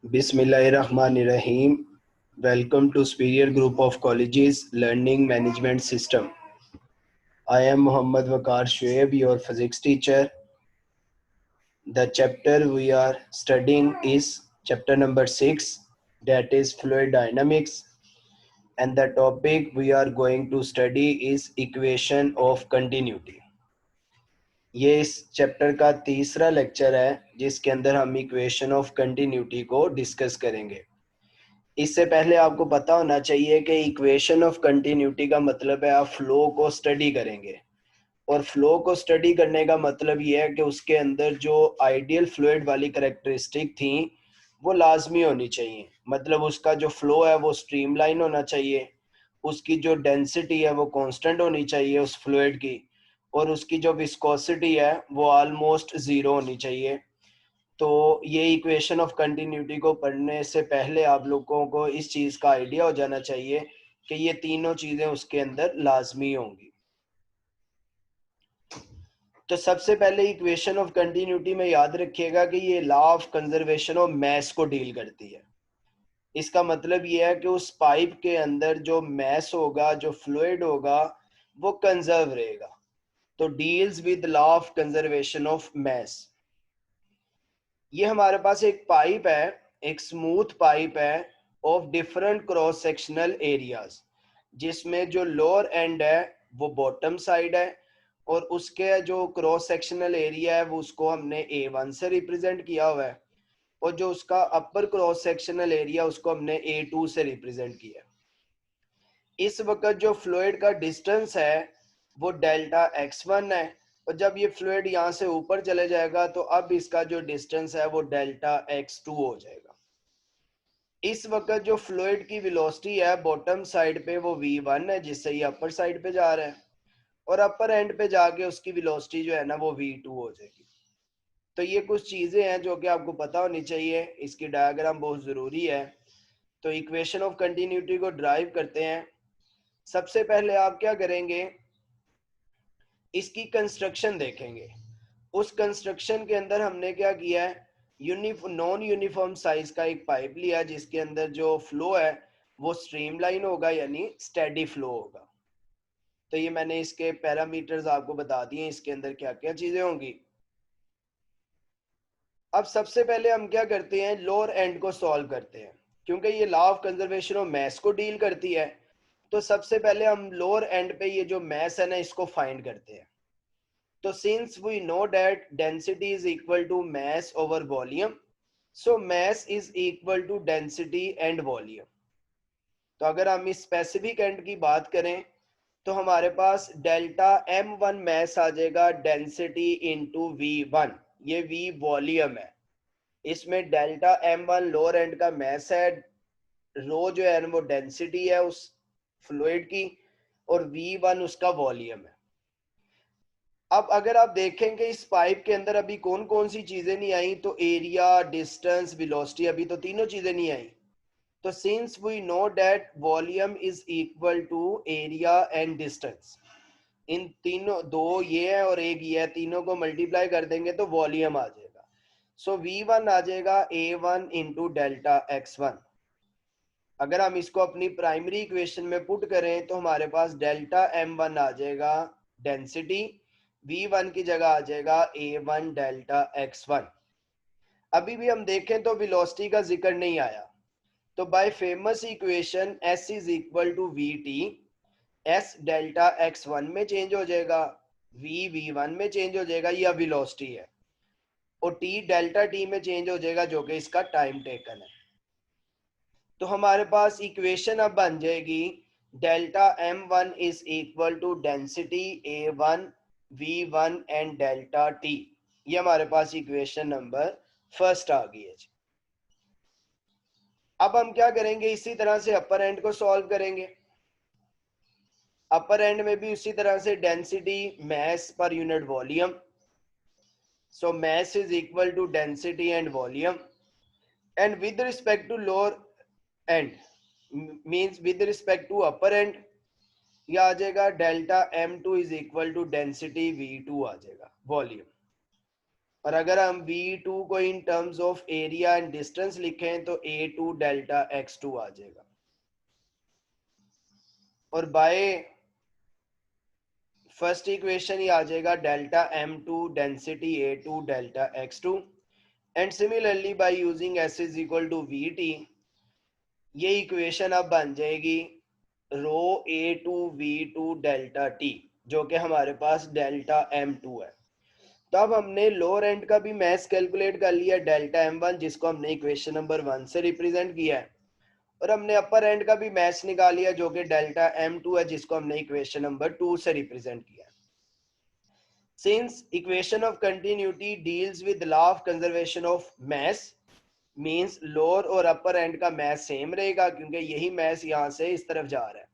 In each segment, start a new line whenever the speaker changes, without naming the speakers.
Bismillahirrahmanirrahim. Welcome to Superior Group of Colleges Learning Management System. I am Muhammad Waqar Shoaib, your physics teacher. The chapter we are studying is chapter number 6, that is fluid dynamics. And the topic we are going to study is equation of continuity. ये इस chapter का तीसरा lecture है जिसके अंदर हम equation of continuity को discuss करेंगे। इससे पहले आपको पता होना चाहिए कि इक्वेशन ऑफ कंटिन्यूटी का मतलब है आप फ्लो को स्टडी करेंगे, और फ्लो को स्टडी करने का मतलब ये है कि उसके अंदर जो आइडियल फ्लूइड वाली कैरेक्टरिस्टिक थी वो लाजमी होनी चाहिए। मतलब उसका जो फ्लो है वो स्ट्रीमलाइन होना चाहिए, उसकी जो डेंसिटी है वो कांस्टेंट होनी चाहिए उस फ्लूइड की, और उसकी जो विस्कोसिटी है वो ऑलमोस्ट ज़ीरो होनी चाहिए। तो ये इक्वेशन ऑफ कंटिन्यूटी को पढ़ने से पहले आप लोगों को इस चीज़ का आइडिया हो जाना चाहिए कि ये तीनों चीज़ें उसके अंदर लाजमी होंगी। तो सबसे पहले इक्वेशन ऑफ कंटिन्यूटी में याद रखिएगा कि ये law of conservation of mass को डील करती है। इसका मतलब ये है कि उस पाइप के अंदर जो मैस होगा, जो फ्लूइड होगा, वो कंजर्व रहेगा। तो deals with law of conservation of mass. ये हमारे पास एक पाइप है, एक स्मूथ पाइप है of different cross sectional areas, जिसमें जो लोअर एंड है वो बॉटम साइड है, और उसके जो क्रॉस सेक्शनल एरिया है वो उसको हमने A1 से रिप्रेजेंट किया हुआ है, और जो उसका अपर क्रॉस सेक्शनल एरिया उसको हमने A2 से रिप्रेजेंट किया है। इस वक्त जो फ्लूइड का डिस्टेंस है वो डेल्टा x1 है, और जब ये फ्लूइड यहाँ से ऊपर चले जाएगा तो अब इसका जो डिस्टेंस है वो डेल्टा x2 हो जाएगा। इस वक्त जो फ्लूइड की वेलोसिटी है बॉटम साइड पे वो v1 है, जिससे ये अपर साइड पे जा रहा है, और अपर एंड पे जाके उसकी वेलोसिटी जो है ना वो v2 हो जाएगी। तो ये कुछ चीजें हैं जो कि आपको पता होनी चाहिए, इसकी डायग्राम बहुत जरूरी है। तो इक्वेशन ऑफ कंटिन्यूटी को ड्राइव करते हैं। सबसे पहले आप क्या करेंगे, इसकी कंस्ट्रक्शन देखेंगे। उस कंस्ट्रक्शन के अंदर हमने क्या किया है, नॉन यूनिफॉर्म साइज का एक पाइप लिया जिसके अंदर जो फ्लो है वो स्ट्रीमलाइन होगा, यानी स्टेडी फ्लो होगा। तो ये मैंने इसके पैरामीटर्स आपको बता दिए, इसके अंदर क्या क्या चीजें होंगी। अब सबसे पहले हम क्या करते हैं, लोअर एंड को सॉल्व करते हैं, क्योंकि ये law of conservation of mass को डील करती है। तो सबसे पहले हम लोअर एंड पे ये जो मैस है ना इसको फाइंड करते हैं। तो since we know that density is equal to mass over volume, so mass is equal to density and volume. तो अगर हम इस स्पेसिफिक एंड की बात करें तो हमारे पास डेल्टा m1 मैस आ जाएगा डेंसिटी इंटू v1, ये v वॉल्यूम है। इसमें डेल्टा m1 लोअर एंड का मैस है, रो जो है वो डेंसिटी है उस फ्लूइड की, और v1 उसका वॉल्यूम है। अब अगर आप देखेंगे इस पाइप के अंदर अभी कौन कौन सी चीजें नहीं आई, तो एरिया, डिस्टेंस, वेलोसिटी, अभी तो तीनों चीजें नहीं आई। तो since we know that volume is equal to area and distance, इन तीनों, दो ये है और एक ये है, तीनों को मल्टीप्लाई कर देंगे तो वॉल्यूम आ जाएगा। सो V1 आ जाएगा A1 इंटू डेल्टा x1। अगर हम इसको अपनी प्राइमरी इक्वेशन में पुट करें तो हमारे पास डेल्टा m1 आ जाएगा डेंसिटी, v1 की जगह आ जाएगा a1 डेल्टा x1। अभी भी हम देखें तो वेलोसिटी का जिक्र नहीं आया, तो by famous equation s is equal to vt, s delta x1 में चेंज हो जाएगा, v v1 में चेंज हो जाएगा, यह वेलोसिटी है, और t डेल्टा t में चेंज हो जाएगा जो कि इसका टाइम टेकन है। तो हमारे पास इक्वेशन अब बन जाएगी delta m1 is equal to density a1 v1 and delta t। ये हमारे पास इक्वेशन नंबर फर्स्ट आ गई है। अब हम क्या करेंगे, इसी तरह से अपर एंड को सॉल्व करेंगे। अपर एंड में भी उसी तरह से density mass per unit volume, so mass is equal to density and volume, and with respect to lower end means with respect to upper end ये आ जाएगा delta m2 is equal to density v2 आ जाएगा, volume. और अगर हम V2 को in terms of area and distance लिखें तो A2 डेल्टा X2 आ जाएगा। और बाय फर्स्ट इक्वेशन ये आ जाएगा delta M2 density A2 delta X2 and similarly by using S is equal to VT ये इक्वेशन अब बन जाएगी रो A2V2 डेल्टा T जो कि हमारे पास डेल्टा M2 है। तो अब हमने लोअर एंड का भी मैथ कैलकुलेट कर लिया डेल्टा M1 जिसको हमने इक्वेशन नंबर 1 से रिप्रेजेंट किया है, और हमने अपर एंड का भी मैथ निकाल लिया जो कि डेल्टा M2 है जिसको हमने इक्वेशन नंबर 2 से रिप्रेजेंट किया है। Since equation of continuity deals with law of conservation of mass means lower और अपर एंड का मैथ सेम रहेगा क्योंकि यही मैथ यहाँ से इस तरफ जा रहा है।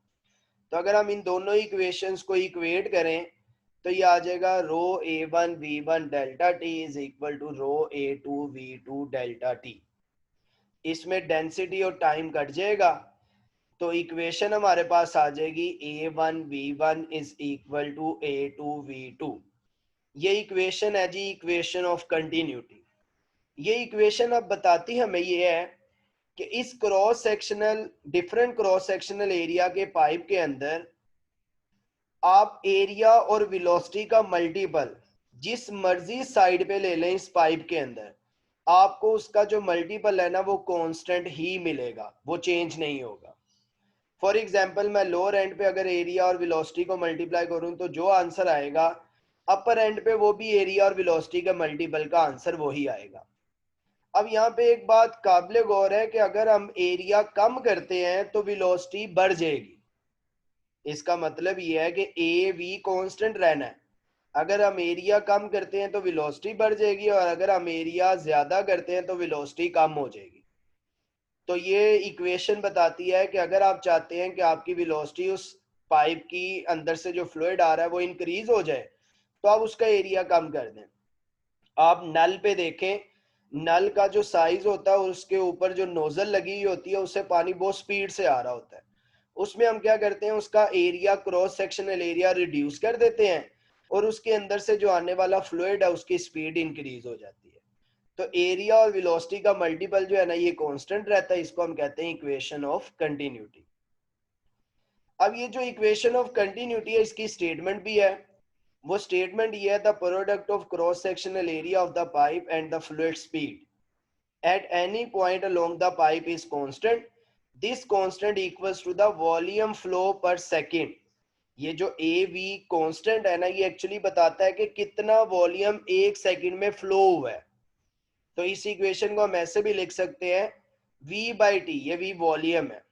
तो अगर हम इन दोनों इक्वेशंस को इक्वेट करें तो ये आ जाएगा rho A1V1 delta T is equal to rho A2V2 delta T। इसमें डेंसिटी और टाइम कट जाएगा तो इक्वेशन हमारे पास आ जाएगी A1V1 is equal to A2V2। ये इक्वेशन है जी इक्वेशन ऑफ कंटिन्यूटी। ये इक्वेशन अब बताती हमें ये है कि इस cross sectional different cross sectional area के पाइप के अंदर आप एरिया और वेलोसिटी का मल्टीपल जिस मर्जी साइड पे ले लें इस पाइप के अंदर आपको उसका जो मल्टीपल है ना वो कांस्टेंट ही मिलेगा, वो चेंज नहीं होगा। फॉर एग्जांपल मैं लोअर एंड पे अगर एरिया और वेलोसिटी को मल्टीप्लाई करूं तो जो आंसर आएगा अपर एंड पे वो भी एरिया और वेलोसिटी के मल्टीपल का आंसर वही आएगा। अब यहाँ पे एक बात काबिले गौर है कि अगर हम एरिया कम करते हैं तो वेलोसिटी बढ़ जाएगी। इसका मतलब यह है कि ए वी कांस्टेंट रहना है। अगर हम एरिया कम करते हैं तो वेलोसिटी बढ़ जाएगी और अगर हम एरिया ज्यादा करते हैं तो वेलोसिटी कम हो जाएगी। तो ये इक्वेशन बताती है कि अगर आप चाहते हैं कि आपकी वेलोसिटी उस पाइप की अंदर से जो फ्लूइड आ रहा है वो इंक्रीज हो जाए तो आप उसका एरिया कम कर दें। आप नल पे देखें, नल का जो साइज होता है उसके ऊपर जो नोजल लगी हुई होती है उससे पानी बहुत स्पीड से आ रहा होता है। उसमें हम क्या करते हैं उसका area cross sectional area reduce कर देते हैं और उसके अंदर से जो आने वाला फ्लूइड है उसकी स्पीड इंक्रीज हो जाती है। तो एरिया और वेलोसिटी का मल्टीपल जो है ना ये कांस्टेंट रहता है, इसको हम कहते हैं इक्वेशन ऑफ कंटिन्यूटी। अब ये जो इक्वेशन ऑफ कंटिन्यूटी है इसकी स्टेटमेंट भी है। वो स्टेटमेंट ये है the product of cross sectional area of the pipe and the fluid speed at any point along the pipe is constant. This constant equals to the volume flow per second. ये जो A V constant है ना ये actually बताता है कि कितना volume एक सेकंड में फ्लो हुआ है। तो इस इक्वेशन को हम ऐसे भी लिख सकते हैं v बाई टी, ये v वॉल्यूम है।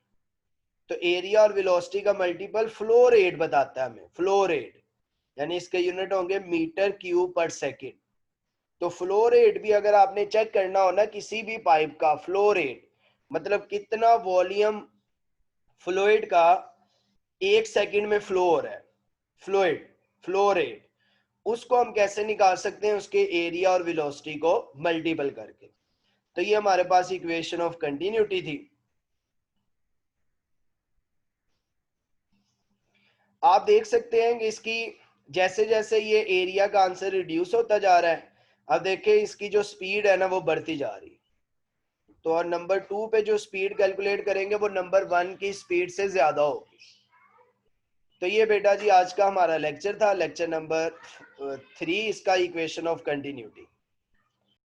तो एरिया और वेलोसिटी का मल्टीपल फ्लो रेट बताता है हमें, फ्लो रेट यानी इसके यूनिट होंगे मीटर क्यूब पर सेकंड। तो फ्लो रेट भी अगर आपने चेक करना हो ना किसी भी पाइप का फ्लो रेट मतलब कितना वॉल्यूम फ्लूइड का एक सेकंड में फ्लो हो रहा है, फ्लूइड फ्लो रेट, उसको हम कैसे निकाल सकते हैं उसके एरिया और वेलोसिटी को मल्टीपल करके। तो ये हमारे पास इक्वेशन ऑफ कंटिन्यूटी थी। आप देख सकते हैं कि इसकी जैसे जैसे ये एरिया का आंसर रिड्यूस होता जा रहा है, अब देखिए इसकी जो स्पीड है ना वो बढ़ती जा रही है। तो और नंबर 2 पे जो स्पीड कैलकुलेट करेंगे वो नंबर 1 की स्पीड से ज्यादा होगी। तो ये बेटा जी आज का हमारा लेक्चर था, लेक्चर नंबर 3 इसका इक्वेशन ऑफ कंटिन्यूटी।